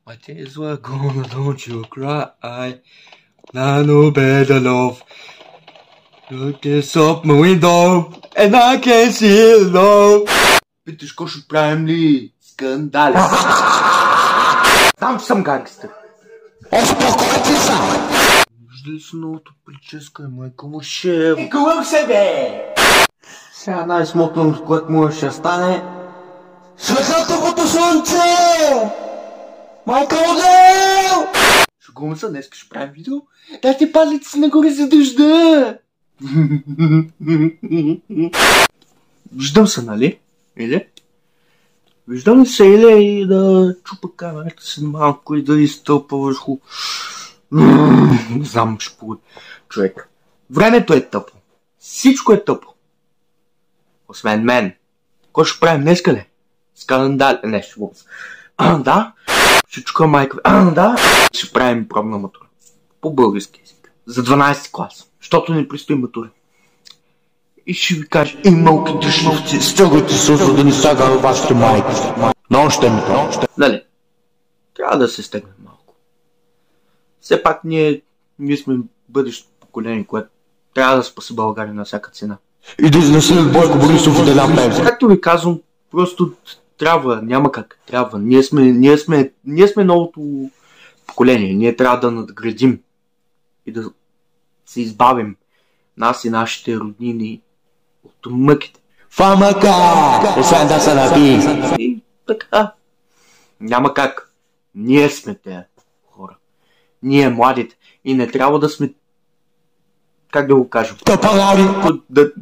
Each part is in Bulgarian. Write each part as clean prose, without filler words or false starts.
My tears were gone, don't you cry. Nano better love. Look this up my window and I can see it all. Питаш, какво ще правим ли? Скандали. Знам, че съм гангстър. Успокойте се! Виждали си новото прическа, майка му шева. И колъм се, бе! Сега най-смотното, което му ще стане... Свехатовото слънце! Майка Одел! Шегувам се, днес ще правим видео. Дайте палец нагоре за дъжда! Виждам се, нали? Или? Виждам се, или и да чупа камерата си малко и да изтълпа върху... Не знам, ще получи човек. Времето е тъпо. Всичко е тъпо. Освен мен. Кой ще правим днес, къде? Скандал... Не, ще го... Да. Ще чука майка... Да. Ще правим пробна матура. По български език. За 12 клас. Защото не предстои матура. И ще ви кажа, и малки дъшливци, стъгайте се, за да не стяга вашите майки. Но още ми то. Нали? Трябва да се стегнем малко. Все пак ние сме бъдещото поколение, което трябва да спаси България на всяка цена. И да изнесе Бойко Борисов и Делян Певски. Както ви казвам, просто трябва, няма как, трябва. Ние сме новото поколение. Ние трябва да надградим и да се избавим нас и нашите роднини от мъките. Фамака! Освен да се напи! И така. Няма как. Ние сме те хора. Ние младите. И не трябва да сме, как да го кажем, Тъпанари!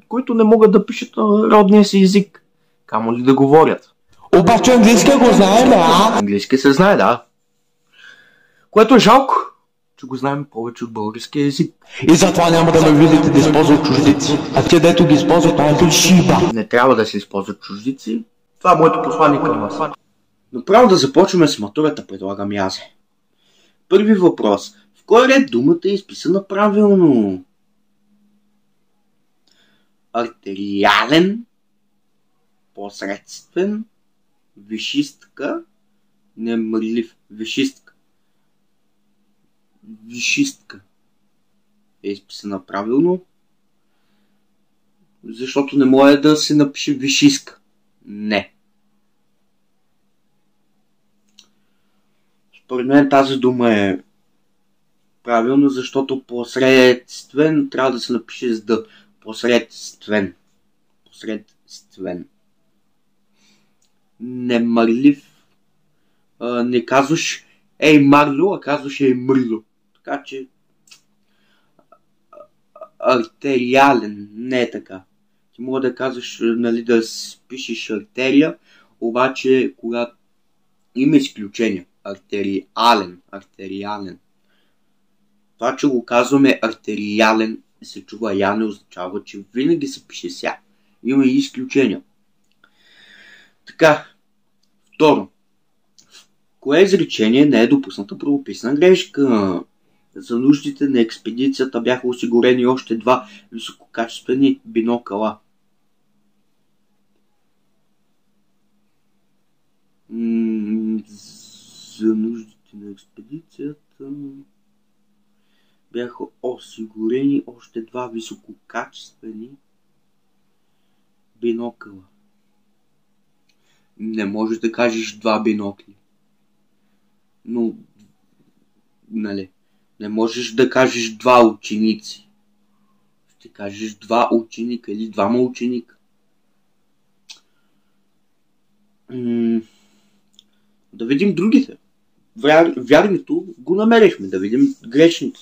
които не могат да пишат на родния си език. Камо ли да говорят. Обаче английски го знаем, а? Английски се знае, да. Което е жалко, че го знаем повече от български език. И затова няма да ме видите да използват чуждици. А те, дето ги използват, това е шиба. Не трябва да се използват чуждици. Това е моето послание към вас. Но право да започваме с матурата, предлагам и аз. Първи въпрос. В кой ред думата е изписана правилно? Артериален, посредствен, висшистка, немърлив, висшистка. Висшистка е изписана правилно, защото не може да се напише висшистка. Не. Според мен тази дума е правилно, защото посредствен трябва да се напише с Д. Посредствен. Посредствен. Немърлив. Не казваш ей Марло, а казваш ей Мърло. Така че артериален. Не е така. Ти мога да казваш, нали, да пишеш артерия, обаче когато има изключения. Артериален. Това, че го казваме артериален и се чува я, не означава, че винаги се пише ся. Има и изключения. Така. Второ. В кое изречение не е допусната правописна грешка? За нуждите на експедицията бяха осигурени още 2 висококачествени бинокъла. За нуждите на експедицията бяха осигурени още 2 висококачествени бинокъла. Не можеш да кажеш 2 бинокли. Но, нали, не можеш да кажеш 2 ученици. Ще кажеш 2 ученика или 2 ученика. Да видим другите. Вярното го намерихме, да видим грешните.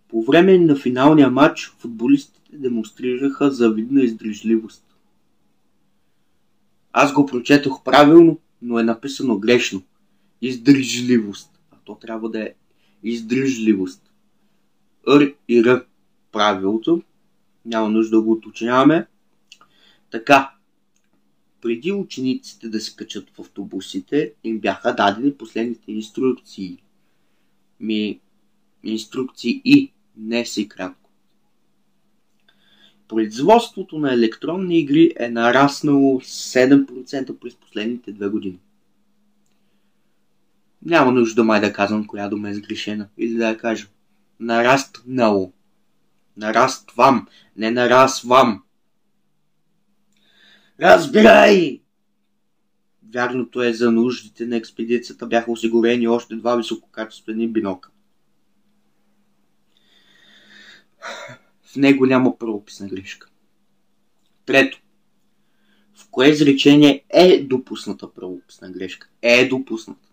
По време на финалния матч футболистите демонстрираха завидна издръжливост. Аз го прочетох правилно, но е написано грешно. Издръжливост. А то трябва да е издръжливост. Р и Р правилото. Няма нужда да го уточняваме. Така. Преди учениците да се качат в автобусите, им бяха дадени последните инструкции. Инструкции и не си кратко. Производството на електронни игри е нараснало 7% през последните 2 години. Няма нужда май да казвам коя дума е сгрешена. Или да я кажа. Нараснало. Нараствам. Не нарасвам. Разбирай! Вярното е, за нуждите на експедицията бяха осигурени още 2 висококачествени бинокъла. В него няма правописна грешка. Трето. В кое изречение е допусната правописна грешка? Е допусната.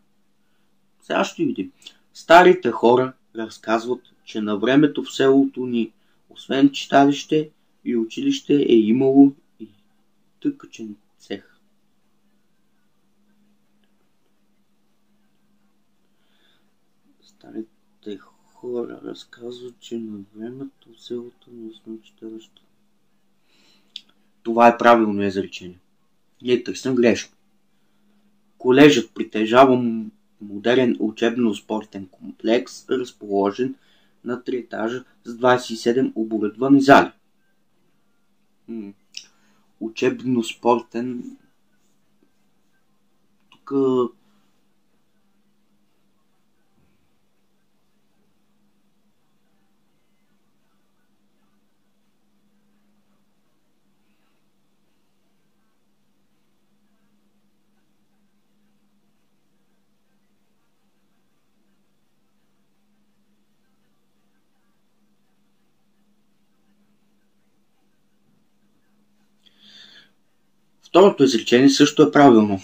Сега ще видим. Старите хора разказват, че на времето в селото ни, освен читалище и училище, е имало и тъкачен цех. Старите хора разказват, че на времето в селото ни, освен читалище. Това е правилно изречение. Ние търсим грешно. Колежът притежава модерен учебно-спортен комплекс, разположен на 3 етажа с 27 оборудвани зали. Учебно-спортен. Тук второто изречение също е правилно.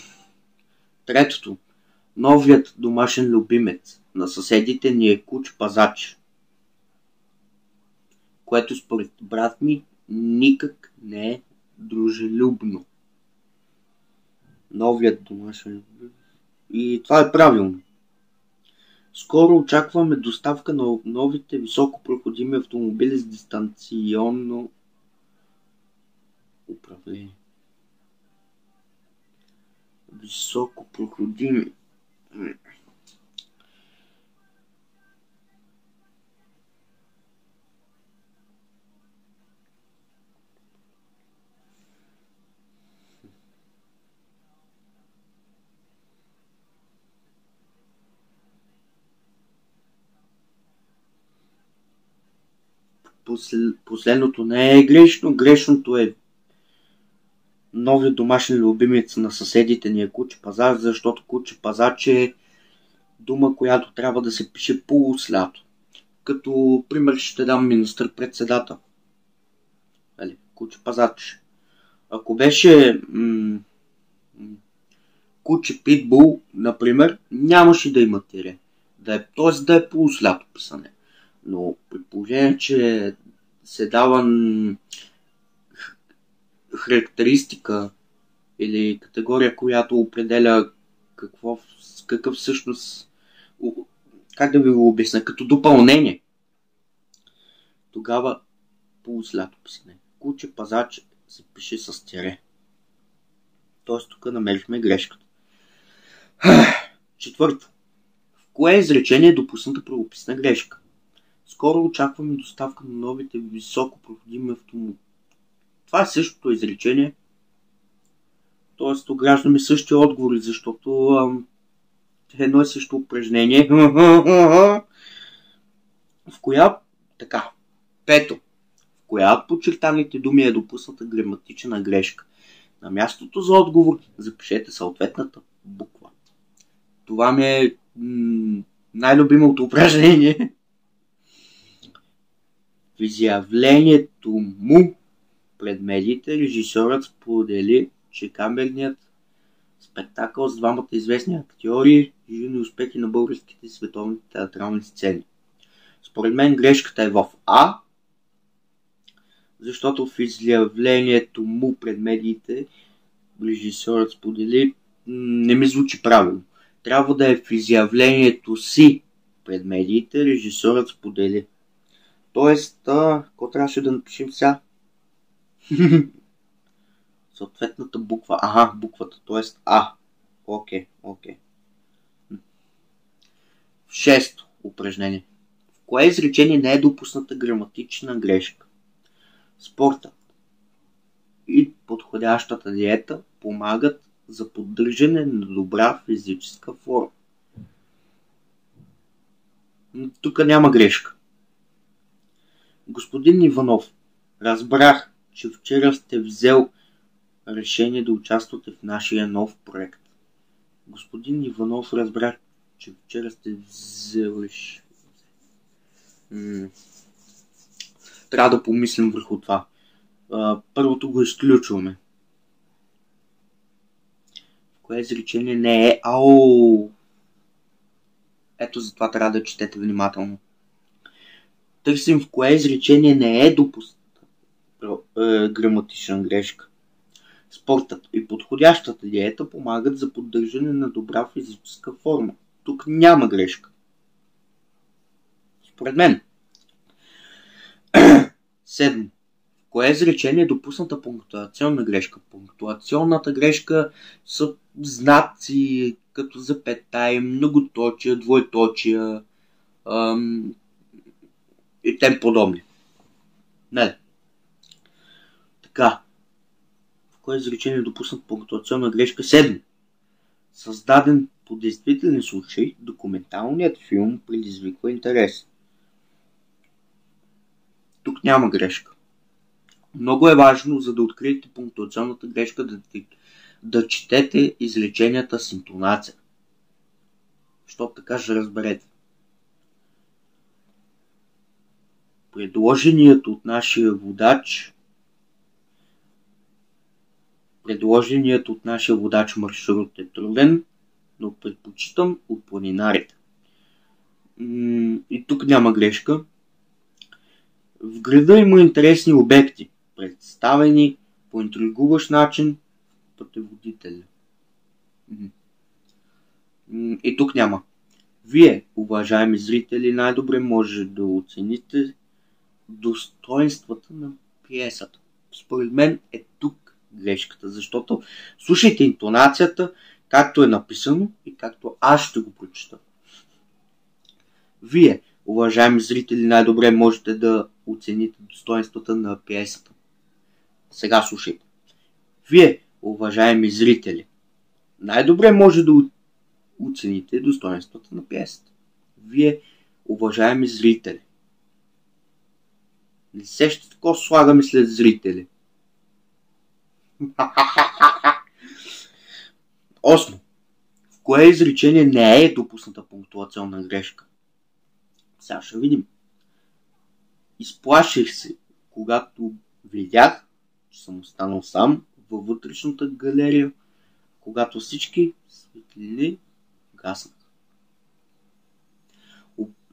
Третото. Новият домашен любимец на съседите ни е куч пазач, което според брат ми никак не е дружелюбно. Новият домашен любимец. И това е правилно. Скоро очакваме доставка на новите високопроходими автомобили с дистанционно управление. Високопроходими. Последното не е грешно. Грешното е новият домашен любимец на съседите ни е куче пазар, защото куче пазач е дума, която трябва да се пише полуслято. Като пример ще дам министър-председател. Куче пазач. Ако беше куче питбул, например, нямаше да има тире. Т.е. да е полуслято писане. Но при положение, че се дава характеристика или категория, която определя какъв всъщност, как да ви го обясня, като допълнение, тогава полуслято писане. Куче пазач се пише с тире. Тоест тук намерихме грешката. Четвърто. В кое изречение е допусната правописна грешка? Скоро очакваме доставка на новите високопроходими автомобили. Това е същото изречение. Тоест, ограждаме същия отговор, защото едно е също упражнение. В коя... Така. Пето. В коя от подчертаните думи е допусната граматична грешка? На мястото за отговор запишете съответната буква. Това ми е най-любимото упражнение. В изявлението му пред медиите режисьорът сподели, че камерният спектакъл с двамата известни актьори жени успехи на българските и световните театрални сцени. Според мен грешката е в А, защото в изявлението му пред медиите режисьорът сподели не ми звучи правилно. Трябва да е в изявлението си пред медиите режисьорът сподели. Тоест, какво трябваше да напишем сега? Съответната буква. Ага, буквата, т.е. А. Окей. Шесто упражнение. В кое изречение не е допусната граматична грешка? Спортът и подходящата диета помагат за поддържане на добра физическа форма. Тук няма грешка. Господин Иванов, разбрах, че вчера сте взел решение да участвате в нашия нов проект. Господин Иванов, разбрах, че вчера сте взел решение. Трябва да помислим върху това. Първото го изключваме. Кое изречение не е? Ау! Ето затова трябва да четете внимателно. Търсим в кое изречение не е допусната граматична грешка. Спортът и подходящата диета помагат за поддържане на добра физическа форма. Тук няма грешка. Според мен. 7. В кое изречение е допусната пунктуационна грешка? Пунктуационната грешка са знаци като запетаи, многоточия, двоеточия и тем подобни. Не. Така. В кое изречение е допуснат пунктуационна грешка? 7. Създаден по действителен случай, документалният филм предизвиква интерес. Тук няма грешка. Много е важно, за да откриете пунктуационната грешка, да четете изреченията с интонация. Защото така ще разберете. Предложеният от нашия водач маршрут е труден, но предпочитам от планинарите. И тук няма грешка. В града има интересни обекти, представени по интригуващ начин в пътеводителя. И тук няма. Вие, уважаеми зрители, най-добре може да оцените достоинствата на пиесата. Според мен е тук грешката, защото слушайте интонацията, както е написано и както аз ще го прочета. Вие, уважаеми зрители, най-добре можете да оцените достоинствата на пиесата. Сега слушайте. Вие, уважаеми зрители, най-добре може да оцените достоинствата на пиесата. Вие, уважаеми зрители. Не сещате какво слагаме след зрители. 8. В кое изречение не е допусната пунктуационна грешка? Сега ще видим. Изплаших се, когато видях, че съм останал сам във вътрешната галерия, когато всички светлини гаснаха.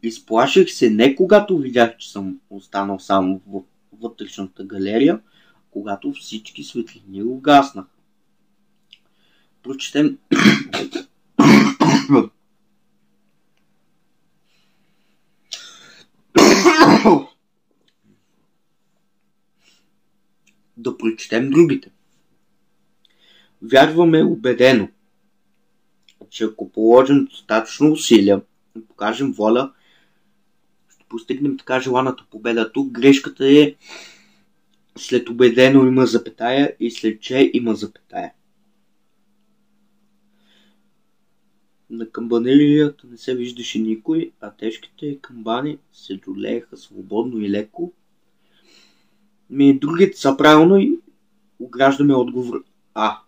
Изплаших се не когато видях, че съм останал сам в вътрешната галерия, когато всички светлини угаснаха. Прочетем да прочетем другите. Вярваме убедено, че ако положим достатъчно усилия и покажем воля, ще постигнем така желаната победа. Тук грешката е след убедено има запетая и след че има запетая. На камбанерията не се виждаше никой, а тежките камбани се долееха свободно и леко. Другите са правилно и ограждаме отговор А.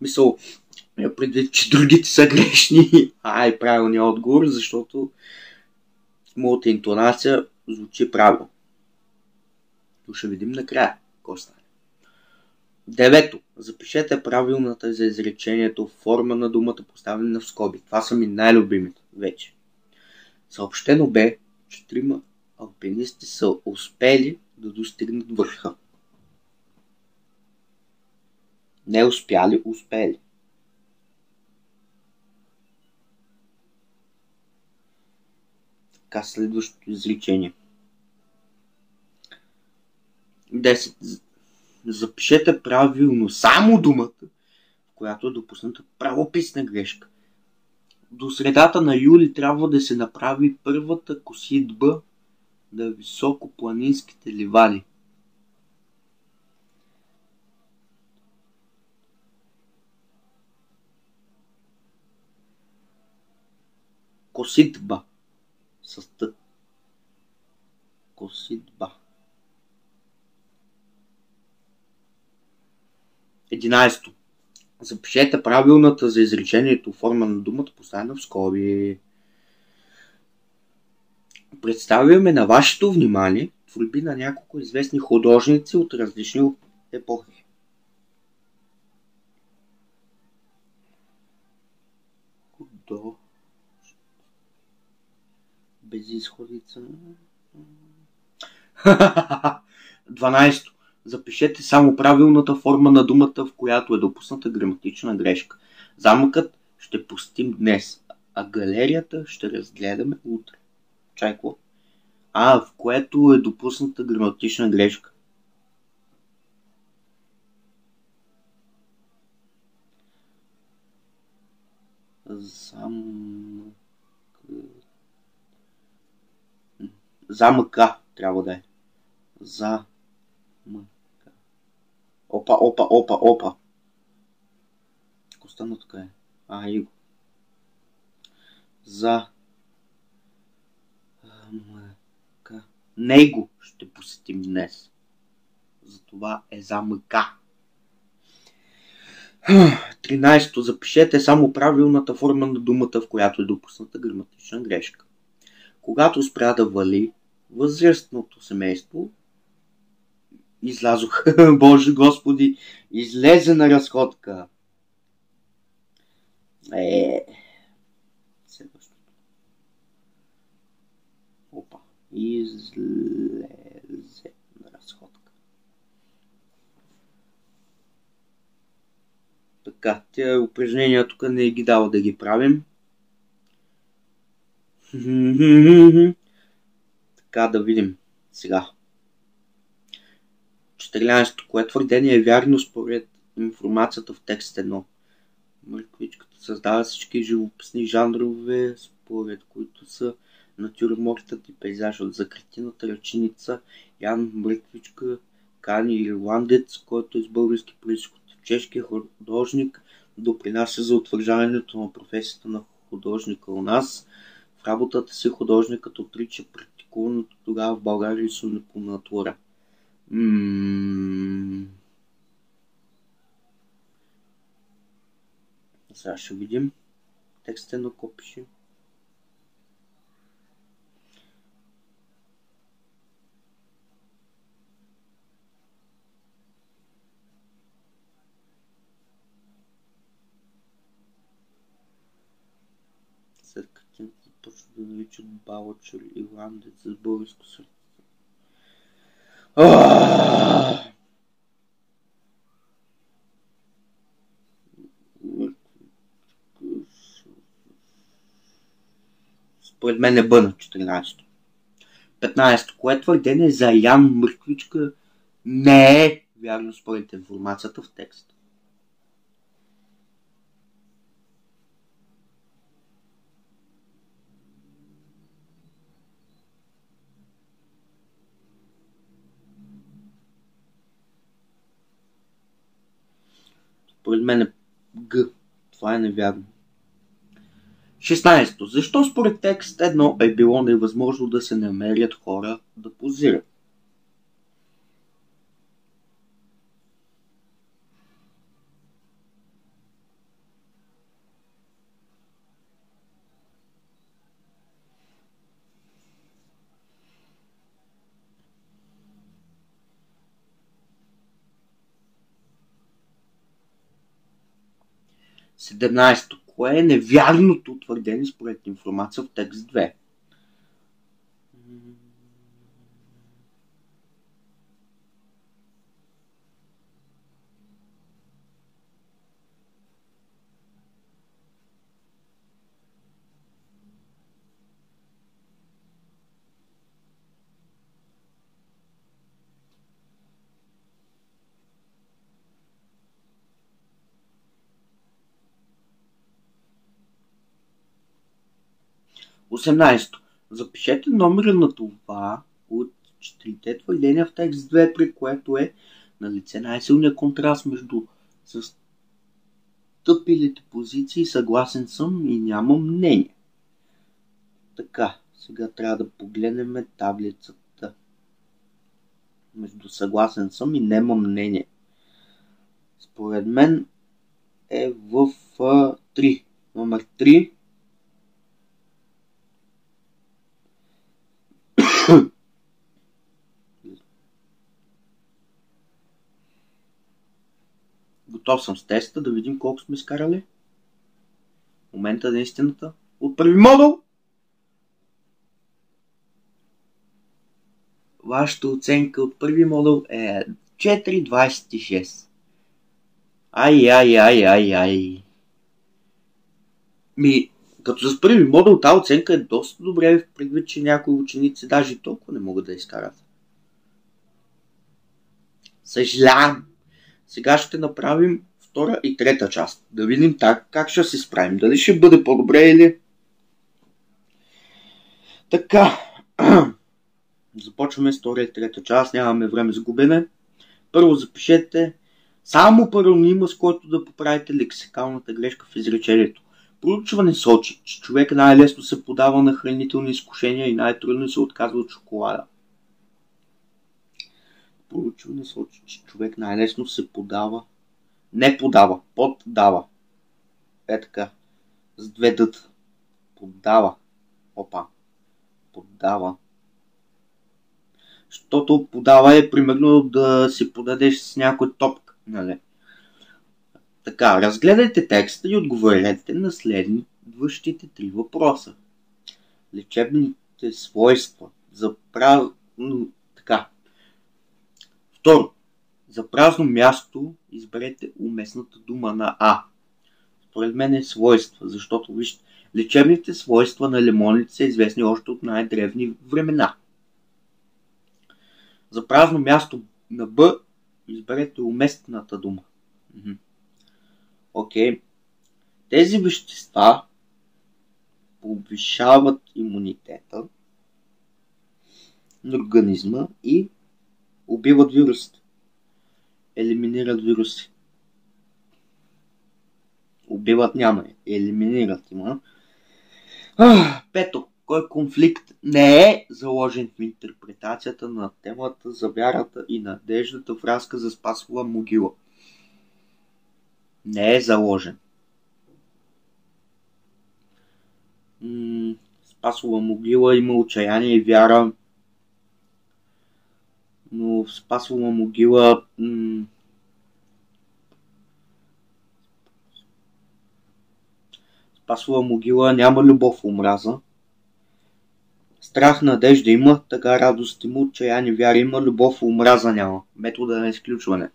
Мисъл, преди, че другите са грешни, е правилният отговор, защото моята интонация звучи правилно. То ще видим накрая какво стане. 9. Запишете правилната за изречението форма на думата, поставена в скоби. Това са ми най-любимите вече. Съобщено бе, че 3 алпинисти са успели да достигнат върха. Не успяли, успели. Така следващото изречение. 10. Запишете правилно само думата, в която е допусната правописна грешка. До средата на юли трябва да се направи първата коситба на високопланинските ливади. Коситба. С Т. Коситба. 11. Запишете правилната за изречението форма на думата, поставена в скоби. Представяме на вашето внимание творби на няколко известни художници от различни епохи. Безизходица. 12. Запишете само правилната форма на думата, в която е допусната граматична грешка. Замъкът ще посетим днес, а галерията ще разгледаме утре. Чайко. В което е допусната граматична грешка. Замъка трябва да е. Замъка. Опа. Костану така е. Иго. Него ще посетим днес. Затова е замъка. 13. Запишете само правилната форма на думата, в която е допусната граматична грешка. Когато спря да вали, възрастното семейство излязох. Боже Господи, излезе на разходка. Следващото. Излезе на разходка. Така, тя упражнения тук не ги дава да ги правим. Така, да видим сега. 14. Кое твърдение е вярно според информацията в текст 1? Мъртвичката създава всички живописни жанрове, според които са натюрмортът и пейзажът. За картината ръченица Ян Мъртвичка кани ирландец, който е с български произход. Чешкият художник допринася за утвърждаването на професията на художника у нас. В работата си художникът отрича практикуваното тогава в България рисуване по натура. Сега ще видим. Текстът на какво пише. След картината започва да наричат Балачър ирландец с българско сърце. Според мен е Б на 14. 15. Кое твърдение за Ян Мъртвичка не е вярно според информацията в текст? Според мен е Г. Това е невярно. 16. Защо според текст 1 е било невъзможно да се намерят хора да позират? Седемнайсто. Кое е невярното твърдение според информация в текст 2? Осемнайсто. Запишете номера на това от четирите твърдения в текст 2, при което е налице най-силният контраст между застъпилите позиции. Съгласен съм и нямам мнение. Така, сега трябва да погледнем таблицата. Между съгласен съм и нямам мнение. Според мен е в 3. Номер 3. Готов съм с теста, да видим колко сме изкарали. Момента на истината. От първи модул. Вашата оценка от първи модул е 4,26. Ай. Като с първи модул тази оценка е доста добре, предвид, че някои ученици даже толкова не могат да изкарат. Съжалявам. Сега ще направим втора и трета част. Да видим как ще се справим. Дали ще бъде по-добре или... Така. Започваме с втора и трета част. Нямаме време за губене. Първо запишете само паронима, с който да поправите лексикалната грешка в изречението. Проучване сочи, че човек най-лесно се подава на хранителни изкушения и най-трудно се отказва от шоколада. Проучване сочи, че човек най-лесно се подава. Не подава, поддава. Е така. С две дъта. Поддава. Опа. Поддава. Защото подава е примерно да си подадеш с някой топка. Нали? Така, разгледайте текста и отговорете на следващите 3 въпроса. Лечебните свойства за Така. Второ. За празно място изберете уместната дума на А. Според мен е свойства, защото вижте, лечебните свойства на лимоните са известни още от най-древни времена. За празно място на Б изберете уместната дума. Окей. Тези вещества повишават имунитета на организма и убиват вирусите. Елиминират вируси. Убиват няма. Елиминират има. Пето. Кой конфликт не е заложен в интерпретацията на темата за вярата и надеждата в разказа Спасова могила? Не е заложен. Спасова могила има отчаяние и вяра, но в Спасова могила няма любов, омраза. Страх, надежда има, така радост има, отчаяние, вяра има, любов, омраза няма. Метода на изключване.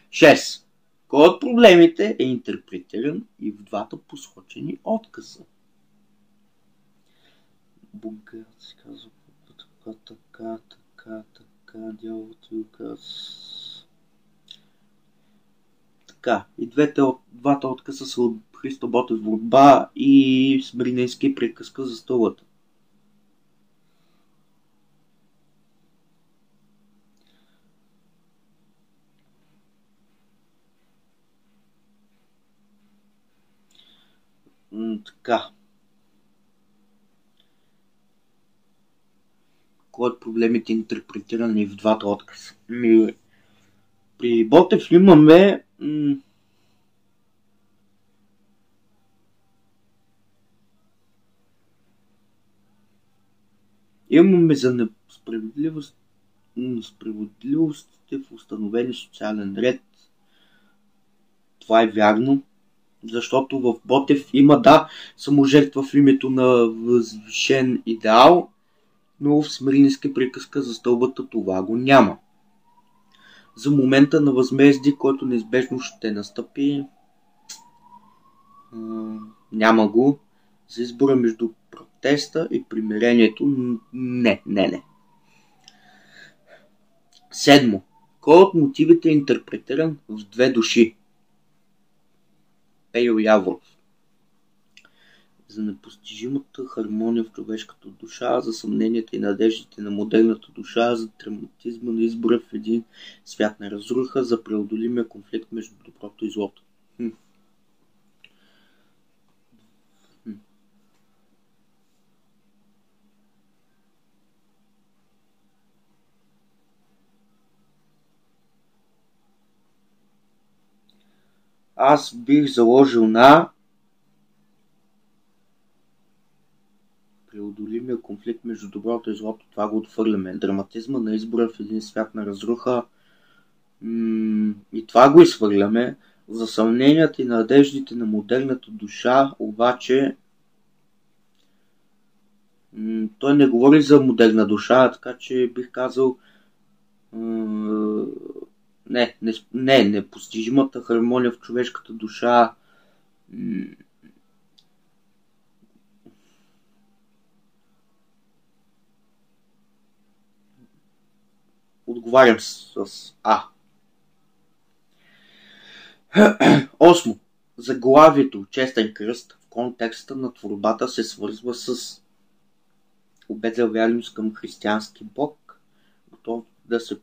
6. Кой от проблемите е интерпретиран и в двата посочени отказа? Богат се казва така, дяволът и указ. Така, и двата отказа са от Христо Ботев борба и Смирненски приказка за стълбата. Така. Кой от проблемите е интерпретиран и в двата отказа? При Ботев имаме за несправедливостите в установени социален ред. Това е вярно, защото в Ботев има, саможертва в името на възвишен идеал, но в Смирненска приказка за стълбата това го няма. За момента на възмездие, който неизбежно ще настъпи, няма го. За избора между протеста и примирението, не. 7. Кой от мотивите е интерпретиран в две души? Пейо Яворов. За непостижимата хармония в човешката душа, за съмненията и надеждите на модерната душа, за драматизма на избора в един свят на разруха, за преодолимия конфликт между доброто и злото. Аз бих заложил на преодолимия конфликт между доброто и злото. Това го отхвърляме. Драматизма на избора в един свят на разруха. И това го изхвърляме. За съмненията и надеждите на модерната душа, обаче той не говори за модерна душа, така че бих казал непостижимата хармония в човешката душа. Отговарям с А. 8. Заглавието Честен кръст в контекста на творбата се свързва с обет за вярност към християнски Бог, готов да се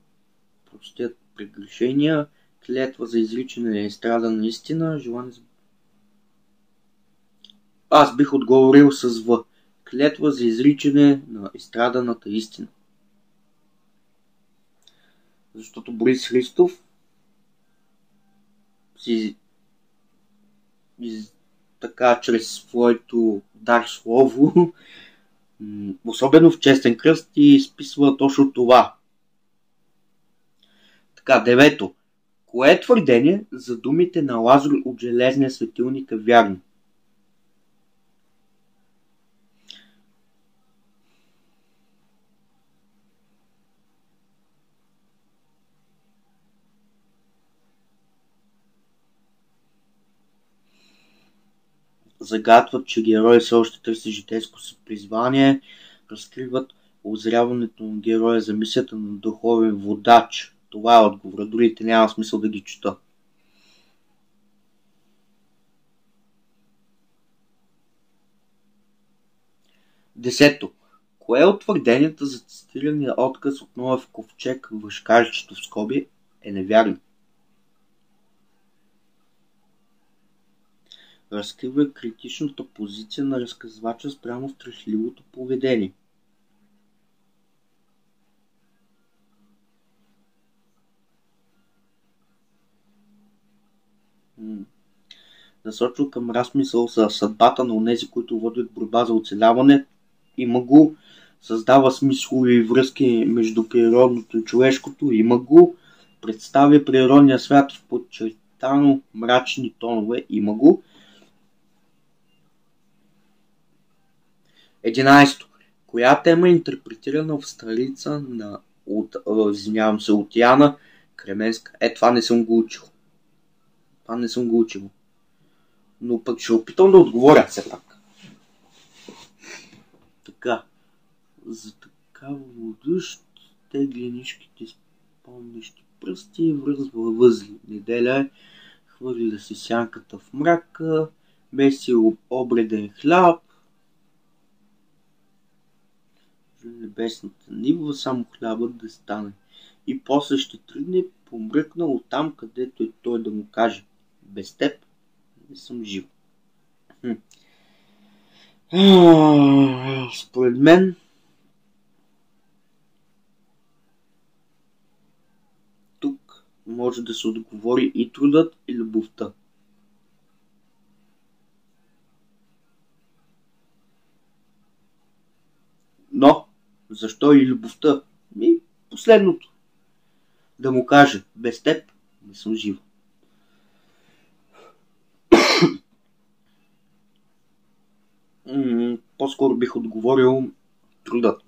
простят прегрешения, клетва за изричане на изстрадана истина, желание за... Аз бих отговорил с В. Клетва за изричане на изстраданата истина. Защото Борис Христов така чрез своето дар слово, особено в Честен кръст, и изписва точно това. Така, 9. Кое е твърдение за думите на Лазар от железния светилник е вярно? Загатват, че герои все още търси житейско си призвание, разкриват озряването на героя за мисията на духовен водач. Това е отговор. Другите няма смисъл да ги чета. Десето. Кое от твърденията за цитирания отказ от Ноев ковчег в шкарчето в скоби е невярно? Разкрива критичната позиция на разказвача спрямо страхливото поведение. Насочва към размисъл за съдбата на онези, които водят борба за оцеляване. Има го. Създава смислови връзки между природното и човешкото. Има го. Представя природния свят в подчертано мрачни тонове. Има го. 11. Коя тема е интерпретирана в Старица от Яна Кременска? Това не съм го учил. Но пък ще опитам да отговоря все пак. Така. За такава водъщ тегли нишките спомнящи пръсти, връзва възли. Неделя е, хвърля си сянката в мрака, меси обреден хляб, небесната нива, само хлябът да стане. И после ще тръгне помръкна оттам, където е той, да му каже: без теб не съм жив. Според мен тук може да се отговори и трудът, и любовта. Но защо и любовта? Последното. Да му каже: без теб не съм жив. По-скоро бих отговорил трудът.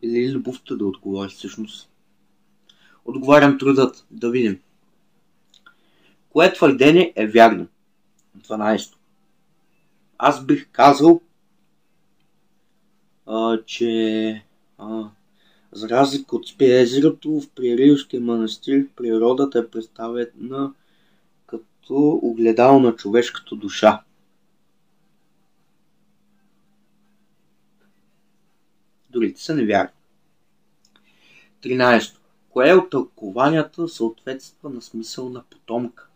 Или любовта да отговори всъщност. Отговарям трудът. Да видим. Кое твърдение е вярно? 12. Аз бих казал, че за разлика от Спиезерото, в Приирския манастир природата е представена като огледало на човешката душа. Другите са невярни. 13. Кое от тълкованията съответства на смисъл на потомка?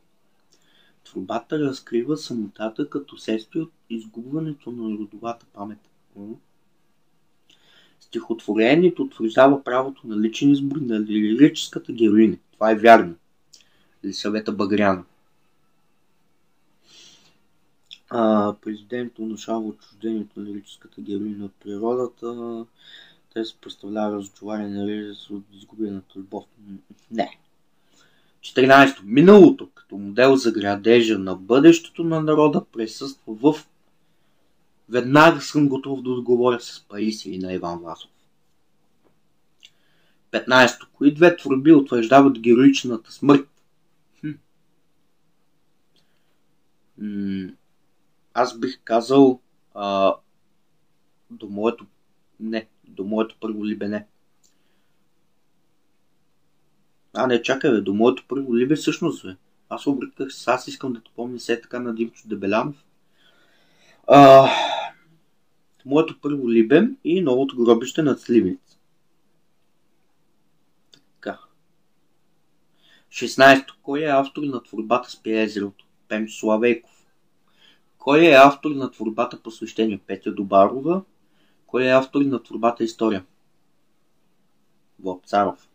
Творбата разкрива самотата като следствие от изгубването на родовата памет. Стихотворението утвърждава правото на личен избор на лирическата героиня. Това е вярно. Елисавета Багряна. Президентът внушава отчуждението на лирическата героиня от природата. Те се представлява разочарование на лирицата от изгубената любов. Не. 14. Миналото като модел за градежа на бъдещето на народа присъства в... Веднага съм готов да отговоря с Паисий на Иван Васов. 15. Кои две творби утвърждават героичната смърт? Аз бих казал до моето първо либене. Не, чакай, бе, до моето първо либе всъщност, бе. Аз обръках с аз искам да те помня все така на Димчо Дебелянов. Моето първо либе и новото гробище над Сливница. Така. 16. Кой е автор на творбата Спи езерото? Пенчо Славейков. Кой е автор на творбата Посвещение? Петя Добарова. Кой е автор на творбата История? Вапцаров.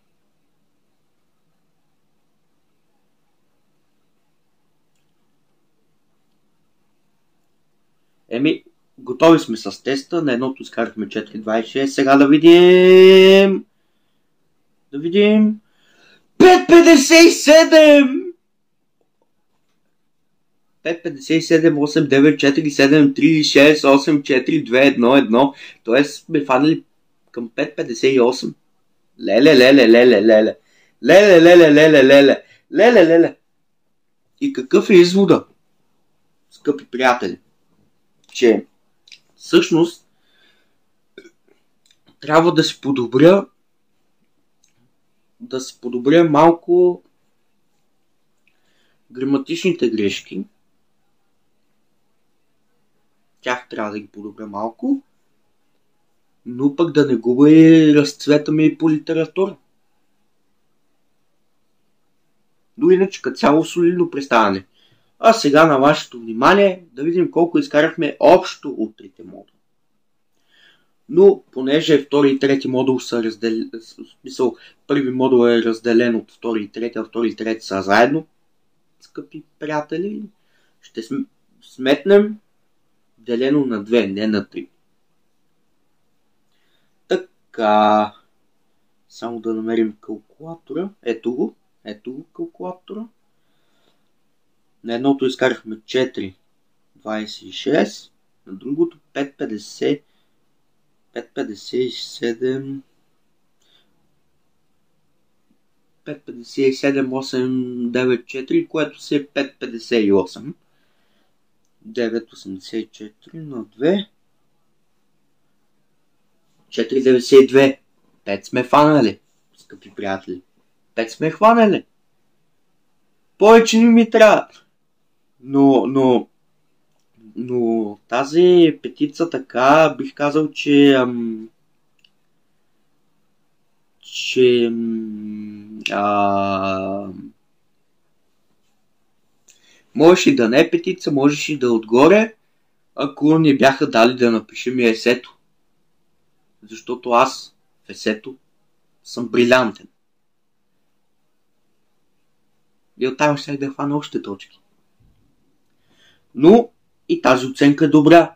Готови сме с теста. На едното изкарахме 4,26. Сега да видим. 5,57! 5,57, 8, 9, 4, 7, 3, 6, 8, 4, 2, 1, 1. Тоест сме фанали към 5,58. Леле. И какъв е извода, скъпи приятели? Че всъщност трябва да се подобря малко граматичните грешки. Тях трябва да ги подобря малко, но пък да не губя и разцвета ми и по литература. Но иначе като цяло солидно представяне. А сега на вашето внимание да видим колко изкарахме общо от трите модула. Но понеже втори и трети модул са разделени, в смисъл първи модул е разделен от втори и трети, а втори и трети са заедно, скъпи приятели, ще сметнем делено на 2, не на 3. Така, само да намерим калкулатора. Ето го калкулатора. На едното изкарахме 4,26, на другото 5,50, 5,57, 8,9,4, което си е 5,58. 9,84 на 2. 4,92. 5 сме фанали, скъпи приятели. 5 сме хванали. Повече не ми трябва. Но тази петица така бих казал, че можеш и да не е петица, можеш и да отгоре, ако не бяха дали да напишем и есето. Защото аз в есето съм брилянтен. И оттам ще да хвана още точки. Но и тази оценка е добра.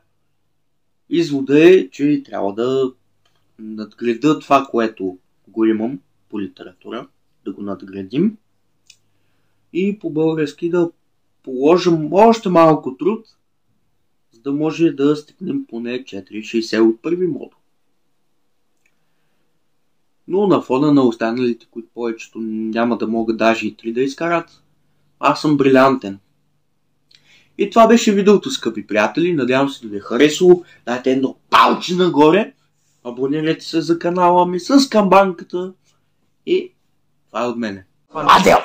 Извода е, че трябва да надградя това, което го имам по литература, да го надградим и по български да положим още малко труд, за да може да стигнем поне 4,60 от първи модул. Но на фона на останалите, които повечето няма да могат даже и 3 да изкарат, аз съм брилянтен. И това беше видеото, скъпи приятели. Надявам се да ви е харесало. Дайте едно палче нагоре. Абонирайте се за канала ми с камбанката. И това е от мене. Адео!